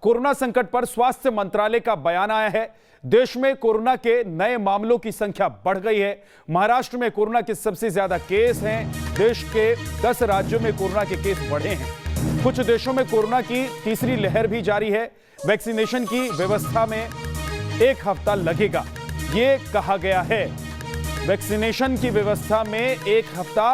Corona संकट पर स्वास्थ्य मंत्रालय का बयान आया है। देश में कोरोना के नए मामलों की संख्या बढ़ गई है। महाराष्ट्र में कोरोना के सबसे ज्यादा केस हैं। देश के 10 राज्यों में कोरोना के केस बढ़े हैं। कुछ देशों में कोरोना की तीसरी लहर भी जारी है। वैक्सीनेशन की व्यवस्था में 1 हफ्ता लगेगा, यह कहा गया है। वैक्सीनेशन की व्यवस्था में 1 हफ्ता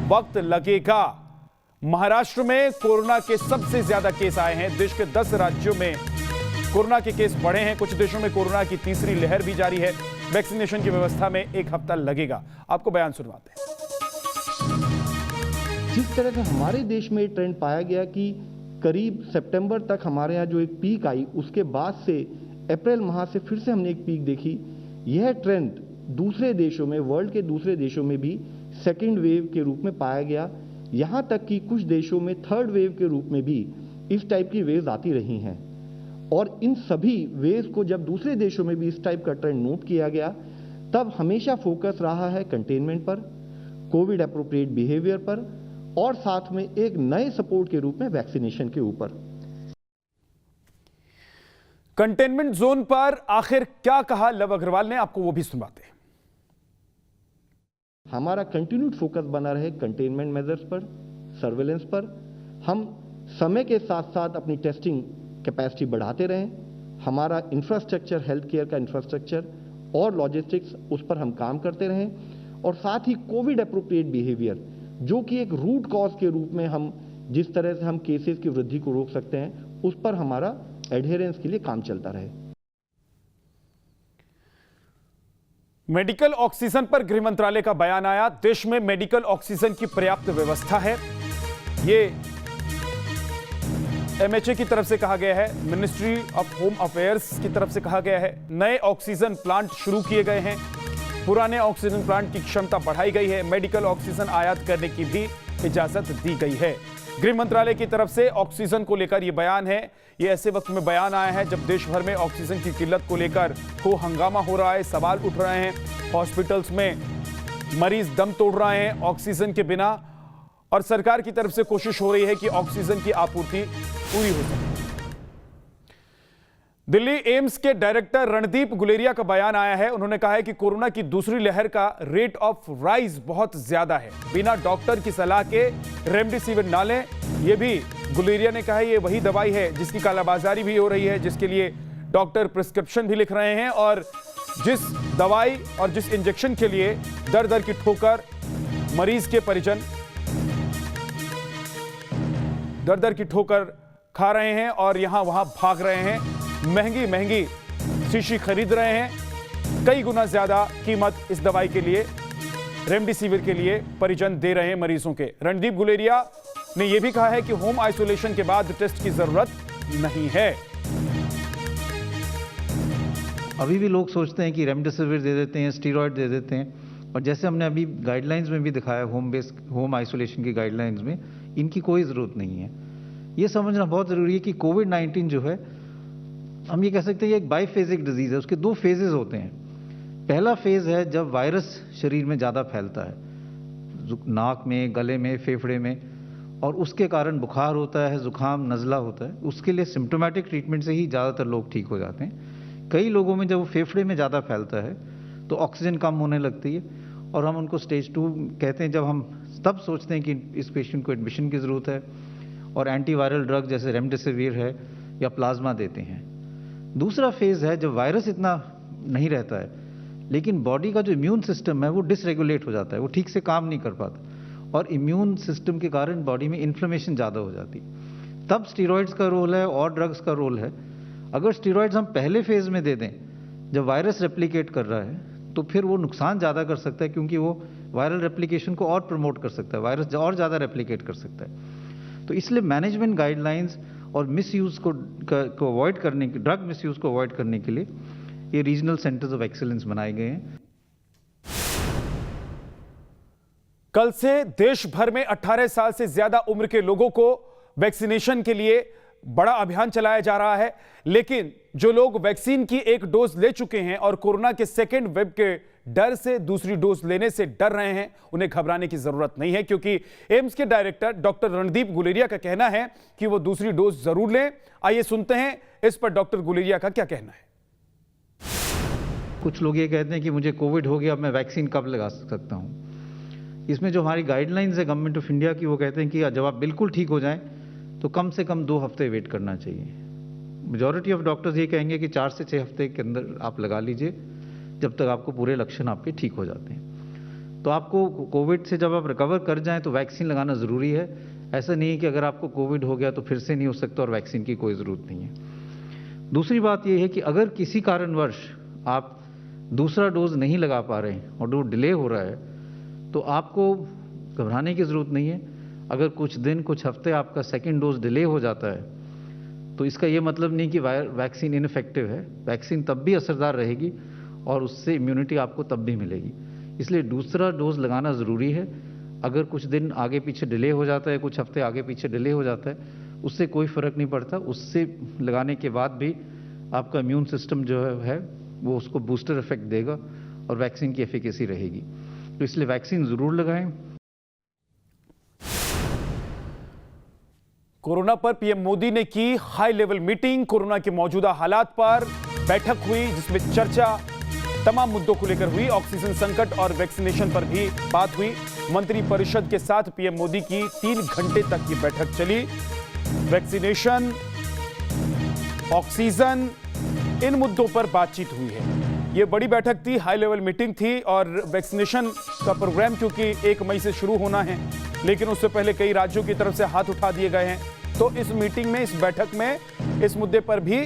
वक्त लगेगा। महाराष्ट्र में कोरोना के सबसे ज्यादा केस आए हैं। देश के 10 राज्यों में कोरोना के केस बढ़े हैं। कुछ देशों में कोरोना की तीसरी लहर भी जारी है। वैक्सीनेशन की व्यवस्था में 1 हफ्ता लगेगा। आपको बयान सुनवाते हैं। जिस तरह से हमारे देश में ट्रेंड पाया गया कि करीब सितंबर तक हमारे यहाँ जो एक पीक आई, उसके बाद से अप्रैल माह से फिर से हमने एक पीक देखी। यह ट्रेंड दूसरे देशों में, वर्ल्ड के दूसरे देशों में भी सेकेंड वेव के रूप में पाया गया। यहाँ तक कि कुछ देशों में थर्ड वेव के रूप में भी इस टाइप की वेव्स आती रही हैं। और इन सभी वेव्स को जब दूसरे देशों में भी इस टाइप का ट्रेंड नोट किया गया, तब हमेशा फोकस रहा है कंटेनमेंट पर, कोविड एप्रोप्रिएट बिहेवियर पर, और साथ में एक नए सपोर्ट के रूप में वैक्सीनेशन के ऊपर। कंटेनमेंट जोन पर आखिर क्या कहा लव अग्रवाल ने, आपको वो भी सुनवाते हैं। हमारा कंटिन्यूड फोकस बना रहे कंटेनमेंट मेजर्स पर, सर्वेलेंस पर। हम समय के साथ साथ अपनी टेस्टिंग कैपेसिटी बढ़ाते रहें। हमारा इंफ्रास्ट्रक्चर, हेल्थ केयर का इंफ्रास्ट्रक्चर और लॉजिस्टिक्स, उस पर हम काम करते रहें। और साथ ही कोविड एप्रोप्रिएट बिहेवियर, जो कि एक रूट कॉज के रूप में हम जिस तरह से हम केसेस की वृद्धि को रोक सकते हैं, उस पर हमारा एडहेरेंस के लिए काम चलता रहे। मेडिकल ऑक्सीजन पर गृह मंत्रालय का बयान आया। देश में मेडिकल ऑक्सीजन की पर्याप्त व्यवस्था है, ये एमएचए की तरफ से कहा गया है। मिनिस्ट्री ऑफ होम अफेयर्स की तरफ से कहा गया है। नए ऑक्सीजन प्लांट शुरू किए गए हैं। पुराने ऑक्सीजन प्लांट की क्षमता बढ़ाई गई है। मेडिकल ऑक्सीजन आयात करने की भी इजाजत दी गई है। गृह मंत्रालय की तरफ से ऑक्सीजन को लेकर यह बयान है। यह ऐसे वक्त में बयान आया है जब देश भर में ऑक्सीजन की किल्लत को लेकर हो हंगामा हो रहा है, सवाल उठ रहे हैं। हॉस्पिटल्स में मरीज दम तोड़ रहे हैं ऑक्सीजन के बिना, और सरकार की तरफ से कोशिश हो रही है कि ऑक्सीजन की आपूर्ति पूरी हो सके। दिल्ली एम्स के डायरेक्टर रणदीप गुलेरिया का बयान आया है। उन्होंने कहा है कि कोरोना की दूसरी लहर का रेट ऑफ राइज बहुत ज्यादा है। बिना डॉक्टर की सलाह के रेमडेसिविर ना लें। यह भी गुलेरिया ने कहा है, ये वही दवाई है जिसकी कालाबाजारी भी हो रही है, जिसके लिए डॉक्टर प्रिस्क्रिप्शन भी लिख रहे हैं, और जिस दवाई और जिस इंजेक्शन के लिए दर दर की ठोकर मरीज के परिजन दर दर की ठोकर खा रहे हैं और यहां वहां भाग रहे हैं। महंगी महंगी शीशी खरीद रहे हैं। कई गुना ज्यादा कीमत इस दवाई के लिए, रेमडेसिविर के लिए परिजन दे रहे हैं मरीजों के। रणदीप गुलेरिया ने यह भी कहा है कि होम आइसोलेशन के बाद टेस्ट की जरूरत नहीं है। अभी भी लोग सोचते हैं कि रेमडेसिविर दे देते हैं, स्टीरॉयड दे देते हैं, और जैसे हमने अभी गाइडलाइंस में भी दिखाया, होम आइसोलेशन की गाइडलाइंस में इनकी कोई ज़रूरत नहीं है। ये समझना बहुत ज़रूरी है कि कोविड-19 जो है, हम ये कह सकते हैं ये एक बाईफेजिक डिजीज़ है। उसके 2 फेजेस होते हैं। पहला फेज़ है जब वायरस शरीर में ज़्यादा फैलता है, नाक में, गले में, फेफड़े में, और उसके कारण बुखार होता है, जुकाम, नज़ला होता है। उसके लिए सिम्टोमेटिक ट्रीटमेंट से ही ज़्यादातर लोग ठीक हो जाते हैं। कई लोगों में जब वो फेफड़े में ज़्यादा फैलता है तो ऑक्सीजन कम होने लगती है, और हम उनको स्टेज 2 कहते हैं। जब हम तब सोचते हैं कि इस पेशेंट को एडमिशन की ज़रूरत है, और एंटीवायरल ड्रग जैसे रेमडेसिविर है या प्लाज्मा देते हैं। दूसरा फेज़ है जब वायरस इतना नहीं रहता है, लेकिन बॉडी का जो इम्यून सिस्टम है वो डिसरेगुलेट हो जाता है, वो ठीक से काम नहीं कर पाता, और इम्यून सिस्टम के कारण बॉडी में इन्फ्लेमेशन ज़्यादा हो जाती है। तब स्टीरॉयड्स का रोल है और ड्रग्स का रोल है। अगर स्टीरॉयड्स हम पहले फेज़ में दे दें जब वायरस रेप्लिकेट कर रहा है, तो फिर वो नुकसान ज़्यादा कर सकता है, क्योंकि वो वायरल रेप्लिकेशन को और प्रमोट कर सकता है, वायरस और ज़्यादा रेप्लिकेट कर सकता है। तो इसलिए मैनेजमेंट गाइडलाइंस और मिसयूज़ को अवॉइड करने के, ड्रग मिसयूज़ को अवॉइड करने के लिए ये रीजनल सेंटर्स ऑफ एक्सीलेंस बनाए गए हैं। कल से देश भर में 18 साल से ज्यादा उम्र के लोगों को वैक्सीनेशन के लिए बड़ा अभियान चलाया जा रहा है, लेकिन जो लोग वैक्सीन की एक डोज ले चुके हैं और कोरोना के सेकेंड वेव के डर से दूसरी डोज लेने से डर रहे हैं, उन्हें घबराने की जरूरत नहीं है, क्योंकि एम्स के डायरेक्टर डॉक्टर रणदीप गुलेरिया का कहना है कि वो दूसरी डोज जरूर लें। आइए सुनते हैं इस पर डॉक्टर गुलेरिया का क्या कहना है। कुछ लोग ये कहते हैं कि मुझे कोविड हो गया, अब मैं वैक्सीन कब लगा सकता हूँ। इसमें जो हमारी गाइडलाइंस है गवर्नमेंट ऑफ इंडिया की, वो कहते हैं कि जब आप बिल्कुल ठीक हो जाएं तो कम से कम 2 हफ्ते वेट करना चाहिए। मेजॉरिटी ऑफ डॉक्टर्स ये कहेंगे कि 4 से 6 हफ्ते के अंदर आप लगा लीजिए, जब तक आपको पूरे लक्षण आपके ठीक हो जाते हैं। तो आपको कोविड से जब आप रिकवर कर जाएं तो वैक्सीन लगाना ज़रूरी है। ऐसा नहीं है कि अगर आपको कोविड हो गया तो फिर से नहीं हो सकता और वैक्सीन की कोई ज़रूरत नहीं है। दूसरी बात यह है कि अगर किसी कारणवश आप दूसरा डोज नहीं लगा पा रहे हैं और डोज डिले हो रहा है तो आपको घबराने की ज़रूरत नहीं है। अगर कुछ दिन कुछ हफ्ते आपका सेकेंड डोज डिले हो जाता है तो इसका ये मतलब नहीं कि वैक्सीन इनफेक्टिव है। वैक्सीन तब भी असरदार रहेगी और उससे इम्यूनिटी आपको तब भी मिलेगी। इसलिए दूसरा डोज लगाना ज़रूरी है। अगर कुछ दिन आगे पीछे डिले हो जाता है, कुछ हफ्ते आगे पीछे डिले हो जाता है, उससे कोई फ़र्क नहीं पड़ता। उससे लगाने के बाद भी आपका इम्यून सिस्टम जो है वो उसको बूस्टर इफेक्ट देगा और वैक्सीन की एफिकेसी रहेगी। तो इसलिए वैक्सीन ज़रूर लगाएं। कोरोना पर पीएम मोदी ने की हाई लेवल मीटिंग। कोरोना के मौजूदा हालात पर बैठक हुई, जिसमें चर्चा तमाम मुद्दों को लेकर हुई। ऑक्सीजन संकट और वैक्सीनेशन पर भी बात हुई। मंत्री परिषद के साथ पीएम मोदी की 3 घंटे तक की बैठक चली। वैक्सीनेशन, ऑक्सीजन, इन मुद्दों पर बातचीत हुई है। ये बड़ी बैठक थी, हाई लेवल मीटिंग थी। और वैक्सीनेशन का प्रोग्राम क्योंकि 1 मई से शुरू होना है, लेकिन उससे पहले कई राज्यों की तरफ से हाथ उठा दिए गए हैं, तो इस मीटिंग में, इस बैठक में इस मुद्दे पर भी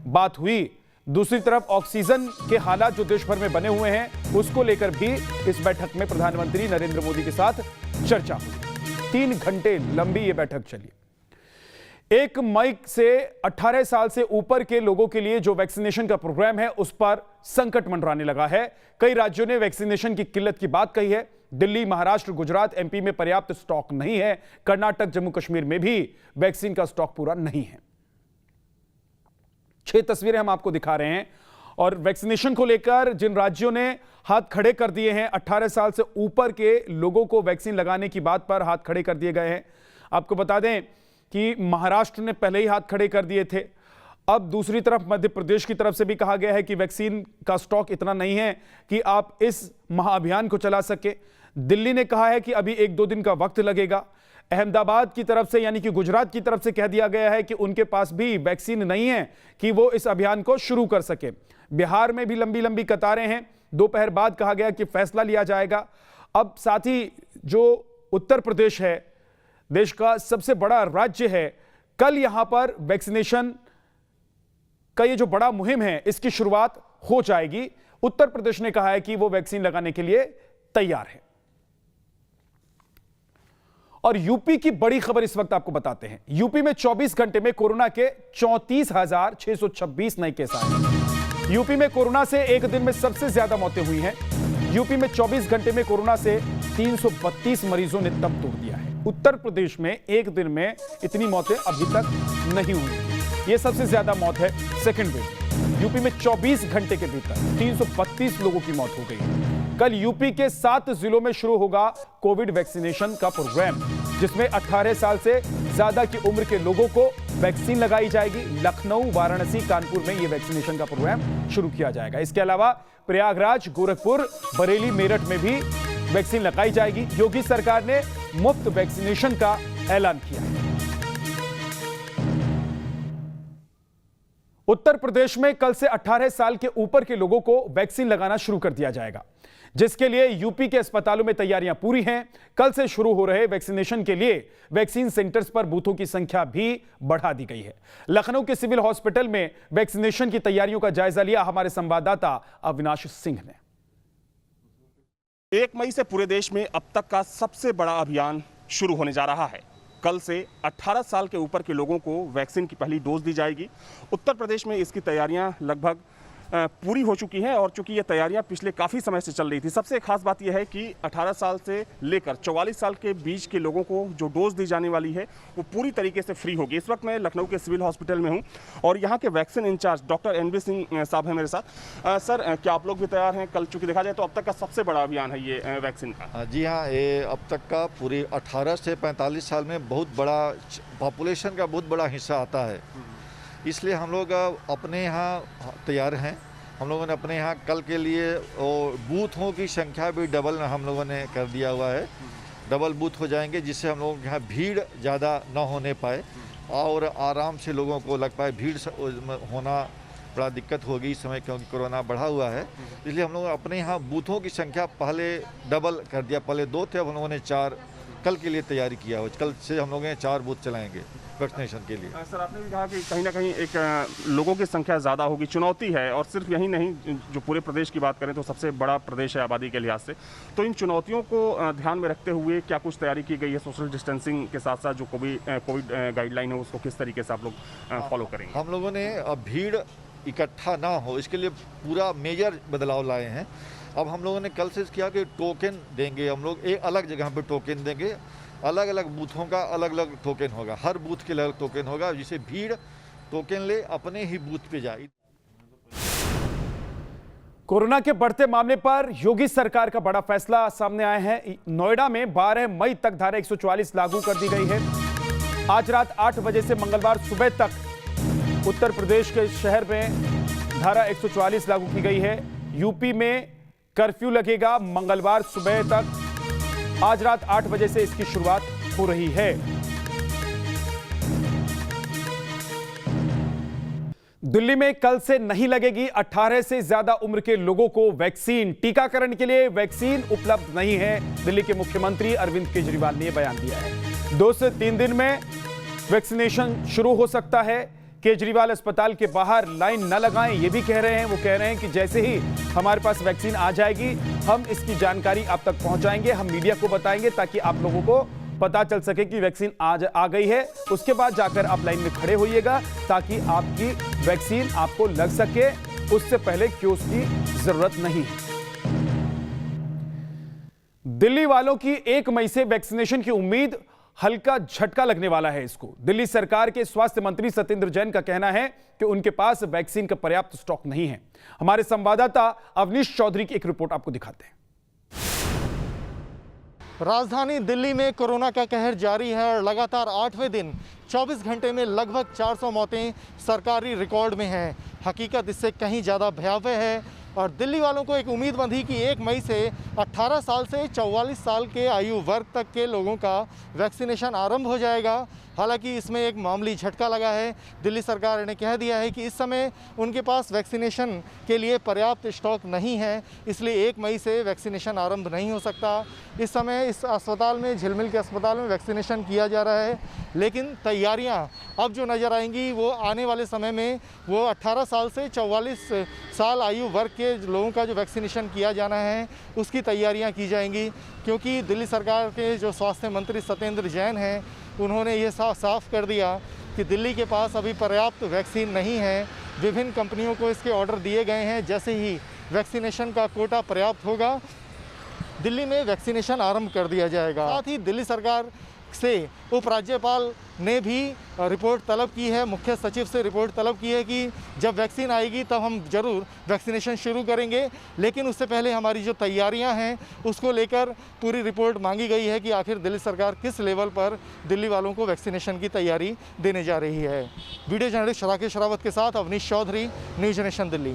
बात हुई। दूसरी तरफ ऑक्सीजन के हालात जो देश भर में बने हुए हैं, उसको लेकर भी इस बैठक में प्रधानमंत्री नरेंद्र मोदी के साथ चर्चा हुई। 3 घंटे लंबी ये बैठक चली। 1 मई से 18 साल से ऊपर के लोगों के लिए जो वैक्सीनेशन का प्रोग्राम है, उस पर संकट मंडराने लगा है। कई राज्यों ने वैक्सीनेशन की किल्लत की बात कही है। दिल्ली, महाराष्ट्र, गुजरात, एमपी में पर्याप्त स्टॉक नहीं है। कर्नाटक, जम्मू कश्मीर में भी वैक्सीन का स्टॉक पूरा नहीं है। 6 तस्वीरें हम आपको दिखा रहे हैं। और वैक्सीनेशन को लेकर जिन राज्यों ने हाथ खड़े कर दिए हैं, 18 साल से ऊपर के लोगों को वैक्सीन लगाने की बात पर हाथ खड़े कर दिए गए हैं। आपको बता दें कि महाराष्ट्र ने पहले ही हाथ खड़े कर दिए थे। अब दूसरी तरफ मध्य प्रदेश की तरफ से भी कहा गया है कि वैक्सीन का स्टॉक इतना नहीं है कि आप इस महाअभियान को चला सके। दिल्ली ने कहा है कि अभी 1-2 दिन का वक्त लगेगा। अहमदाबाद की तरफ से, यानी कि गुजरात की तरफ से कह दिया गया है कि उनके पास भी वैक्सीन नहीं है कि वो इस अभियान को शुरू कर सके। बिहार में भी लंबी लंबी कतारें हैं। दोपहर बाद कहा गया कि फैसला लिया जाएगा। अब साथ ही जो उत्तर प्रदेश है, देश का सबसे बड़ा राज्य है, कल यहां पर वैक्सीनेशन का ये जो बड़ा मुहिम है, इसकी शुरुआत हो जाएगी। उत्तर प्रदेश ने कहा है कि वो वैक्सीन लगाने के लिए तैयार है। और यूपी की बड़ी खबर इस वक्त आपको बताते हैं। यूपी में 24 घंटे में कोरोना के 34,626 नए केस आए। यूपी में कोरोना से एक दिन में सबसे ज्यादा मौतें हुई हैं। यूपी में 24 घंटे में कोरोना से 332 मरीजों ने दम तोड़ दिया है। उत्तर प्रदेश में एक दिन में इतनी मौतें अभी तक नहीं हुई। यह सबसे ज्यादा मौत है सेकेंड वेव। यूपी में 24 घंटे के भीतर 332 लोगों की मौत हो गई है। कल यूपी के 7 जिलों में शुरू होगा कोविड वैक्सीनेशन का प्रोग्राम, जिसमें 18 साल से ज्यादा की उम्र के लोगों को वैक्सीन लगाई जाएगी। लखनऊ, वाराणसी, कानपुर में यह वैक्सीनेशन का प्रोग्राम शुरू किया जाएगा। इसके अलावा प्रयागराज, गोरखपुर, बरेली, मेरठ में भी वैक्सीन लगाई जाएगी। योगी सरकार ने मुफ्त वैक्सीनेशन का ऐलान किया है। उत्तर प्रदेश में कल से 18 साल के ऊपर के लोगों को वैक्सीन लगाना शुरू कर दिया जाएगा, जिसके लिए यूपी के अस्पतालों में तैयारियां पूरी हैं। कल से शुरू हो रहे वैक्सीनेशन के लिए वैक्सीन सेंटर्स पर बूथों की संख्या भी बढ़ा दी गई है। लखनऊ के सिविल हॉस्पिटल में वैक्सीनेशन की तैयारियों का जायजा लिया हमारे संवाददाता अविनाश सिंह ने। 1 मई से पूरे देश में अब तक का सबसे बड़ा अभियान शुरू होने जा रहा है। कल से 18 साल के ऊपर के लोगों को वैक्सीन की पहली डोज दी जाएगी। उत्तर प्रदेश में इसकी तैयारियां लगभग पूरी हो चुकी है और चूंकि ये तैयारियां पिछले काफ़ी समय से चल रही थी। सबसे खास बात यह है कि 18 साल से लेकर 44 साल के बीच के लोगों को जो डोज दी जाने वाली है वो पूरी तरीके से फ्री होगी। इस वक्त मैं लखनऊ के सिविल हॉस्पिटल में हूँ और यहाँ के vaccine incharge doctor NB Singh साहब हैं मेरे साथ। सर, क्या आप लोग भी तैयार हैं? कल चूंकि देखा जाए तो अब तक का सबसे बड़ा अभियान है ये वैक्सीन का। जी हाँ, ये अब तक का पूरी 18 से 45 साल में बहुत बड़ा पॉपुलेशन का बहुत बड़ा हिस्सा आता है, इसलिए हम लोग अपने यहाँ तैयार हैं। हम लोगों ने अपने यहाँ कल के लिए बूथों की संख्या भी डबल हम लोगों ने कर दिया हुआ है। डबल बूथ हो जाएंगे जिससे हम लोगों के यहाँ भीड़ ज़्यादा न होने पाए और आराम से लोगों को लग पाए। भीड़ होना बड़ा दिक्कत होगी इस समय क्योंकि कोरोना बढ़ा हुआ है, इसलिए हम लोग अपने यहाँ बूथों की संख्या पहले डबल कर दिया। पहले 2 थे, अब हम लोगों ने 4 कल के लिए तैयारी किया हो। कल से हम लोग 4 बूथ चलाएंगे वैक्सीनेशन के लिए। सर, आपने भी कहा कि कहीं ना कहीं एक लोगों की संख्या ज़्यादा होगी, चुनौती है, और सिर्फ यही नहीं, जो पूरे प्रदेश की बात करें तो सबसे बड़ा प्रदेश है आबादी के लिहाज से। तो इन चुनौतियों को ध्यान में रखते हुए क्या कुछ तैयारी की गई है? सोशल डिस्टेंसिंग के साथ साथ जो कोविड गाइडलाइन है उसको किस तरीके से आप लोग फॉलो करेंगे? हम लोगों ने भीड़ इकट्ठा ना हो इसके लिए पूरा मेजर बदलाव लाए हैं। अब हम लोगों ने कल से किया कि टोकन देंगे, हम लोग एक अलग जगह पे टोकन देंगे। अलग अलग बूथों का अलग अलग टोकन होगा, हर बूथ के अलग टोकन होगा, जिसे भीड़ टोकन ले अपने ही बूथ पे जाए। कोरोना के बढ़ते मामले पर योगी सरकार का बड़ा फैसला सामने आया है। नोएडा में 12 मई तक धारा 144 लागू कर दी गई है। आज रात 8 बजे से मंगलवार सुबह तक उत्तर प्रदेश के शहर में धारा 144 लागू की गई है। यूपी में कर्फ्यू लगेगा मंगलवार सुबह तक। आज रात 8 बजे से इसकी शुरुआत हो रही है। दिल्ली में कल से नहीं लगेगी 18 से ज्यादा उम्र के लोगों को वैक्सीन। टीकाकरण के लिए वैक्सीन उपलब्ध नहीं है। दिल्ली के मुख्यमंत्री अरविंद केजरीवाल ने यह बयान दिया है। 2 से 3 दिन में वैक्सीनेशन शुरू हो सकता है। केजरीवाल अस्पताल के बाहर लाइन न लगाएं, ये भी कह रहे हैं। वो कह रहे हैं कि जैसे ही हमारे पास वैक्सीन आ जाएगी हम इसकी जानकारी आप तक पहुंचाएंगे, हम मीडिया को बताएंगे ताकि आप लोगों को पता चल सके कि वैक्सीन आज आ गई है। उसके बाद जाकर आप लाइन में खड़े होइएगा ताकि आपकी वैक्सीन आपको लग सके। उससे पहले क्यों उसकी जरूरत नहीं है। दिल्ली वालों की 1 मई से वैक्सीनेशन की उम्मीद, हल्का झटका लगने वाला है इसको। दिल्ली सरकार के स्वास्थ्य मंत्री सत्येंद्र जैन का कहना है कि उनके पास वैक्सीन का पर्याप्त स्टॉक नहीं है। हमारे संवाददाता अवनीश चौधरी की एक रिपोर्ट आपको दिखाते हैं। राजधानी दिल्ली में कोरोना का कहर जारी है और लगातार 8वें दिन 24 घंटे में लगभग 400 मौतें सरकारी रिकॉर्ड में हैं। हकीकत इससे कहीं ज़्यादा भयावह है और दिल्ली वालों को एक उम्मीद बंधी कि 1 मई से 18 साल से 44 साल के आयु वर्ग तक के लोगों का वैक्सीनेशन आरंभ हो जाएगा। हालांकि इसमें एक मामूली झटका लगा है। दिल्ली सरकार ने कह दिया है कि इस समय उनके पास वैक्सीनेशन के लिए पर्याप्त स्टॉक नहीं है, इसलिए 1 मई से वैक्सीनेशन आरंभ नहीं हो सकता। इस समय इस अस्पताल में, झिलमिल के अस्पताल में वैक्सीनेशन किया जा रहा है, लेकिन तैयारियां अब जो नज़र आएंगी वो आने वाले समय में वो 18 साल से 44 साल आयु वर्ग के लोगों का जो वैक्सीनेशन किया जाना है उसकी तैयारियां की जाएंगी। क्योंकि दिल्ली सरकार के जो स्वास्थ्य मंत्री सत्येंद्र जैन हैं उन्होंने ये साफ कर दिया कि दिल्ली के पास अभी पर्याप्त वैक्सीन नहीं है। विभिन्न कंपनियों को इसके ऑर्डर दिए गए हैं। जैसे ही वैक्सीनेशन का कोटा पर्याप्त होगा दिल्ली में वैक्सीनेशन आरंभ कर दिया जाएगा। साथ ही दिल्ली सरकार से उपराज्यपाल ने भी रिपोर्ट तलब की है, मुख्य सचिव से रिपोर्ट तलब की है कि जब वैक्सीन आएगी तब हम जरूर वैक्सीनेशन शुरू करेंगे, लेकिन उससे पहले हमारी जो तैयारियां हैं उसको लेकर पूरी रिपोर्ट मांगी गई है कि आखिर दिल्ली सरकार किस लेवल पर दिल्ली वालों को वैक्सीनेशन की तैयारी देने जा रही है। वीडियो जर्नलिस्ट राकेश रावत के साथ अवनीश चौधरी, न्यूज नेशन दिल्ली।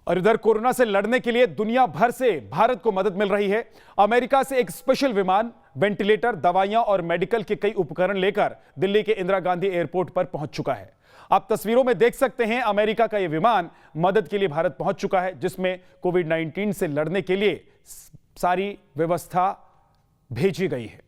और इधर कोरोना से लड़ने के लिए दुनिया भर से भारत को मदद मिल रही है। अमेरिका से एक स्पेशल विमान वेंटिलेटर, दवाइयां और मेडिकल के कई उपकरण लेकर दिल्ली के इंदिरा गांधी एयरपोर्ट पर पहुंच चुका है। आप तस्वीरों में देख सकते हैं अमेरिका का यह विमान मदद के लिए भारत पहुंच चुका है, जिसमें कोविड-19 से लड़ने के लिए सारी व्यवस्था भेजी गई है।